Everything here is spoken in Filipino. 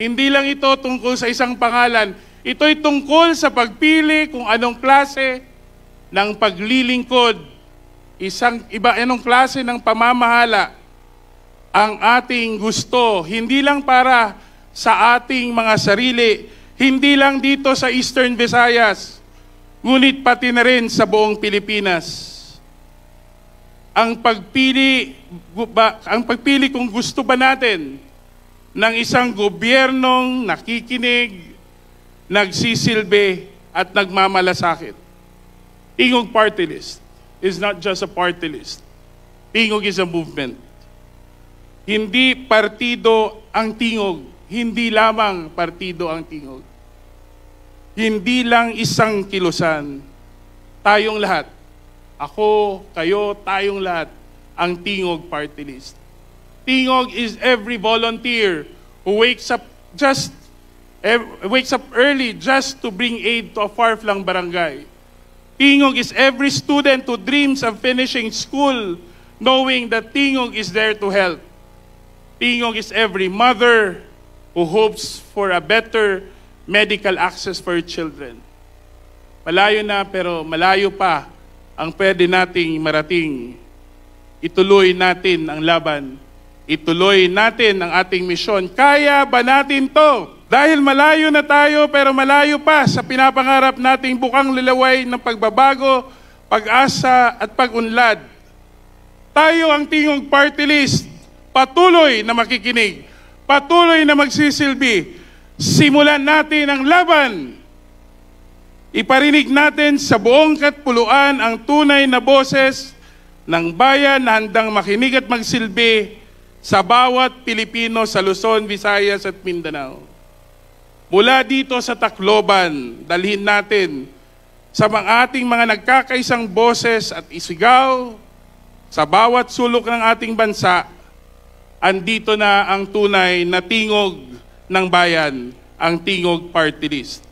Hindi lang ito tungkol sa isang pangalan. Ito'y tungkol sa pagpili kung anong klase ng paglilingkod, anong klase ng pamamahala ang ating gusto. Hindi lang para sa ating mga sarili, hindi lang dito sa Eastern Visayas, ngunit pati na rin sa buong Pilipinas. Ang pagpili kung gusto ba natin ng isang gobyernong nakikinig, nagsisilbi at nagmamalasakit. Tingog Party List is not just a party list. Tingog is a movement. Hindi partido ang tingog. Hindi lamang partido ang tingog. Hindi lang isang kilusan. Tayong lahat. Ako, kayo, tayong lahat ang Tingog Party List. Tingog is every volunteer who wakes up early just to bring aid to a far-flung barangay. Tingog is every student who dreams of finishing school knowing that Tingog is there to help. Tingog is every mother who hopes for a better medical access for children. Malayo na pero malayo pa ang pwede nating marating. Ituloy natin ang laban. Ituloy natin ang ating misyon. Kaya ba natin to? Dahil malayo na tayo pero malayo pa sa pinapangarap nating bukang lilaway ng pagbabago, pag-asa at pag-unlad. Tayo ang Tingog Party List. Patuloy na makikinig. Patuloy na magsisilbi. Simulan natin ang laban. Iparinig natin sa buong katpuluan ang tunay na boses ng bayan na handang makinig at magsilbi sa bawat Pilipino sa Luzon, Visayas at Mindanao. Mula dito sa Tacloban, dalhin natin sa ating mga nagkakaisang boses at isigaw sa bawat sulok ng ating bansa, andito na ang tunay na tingog ng bayan, ang Tingog Party List.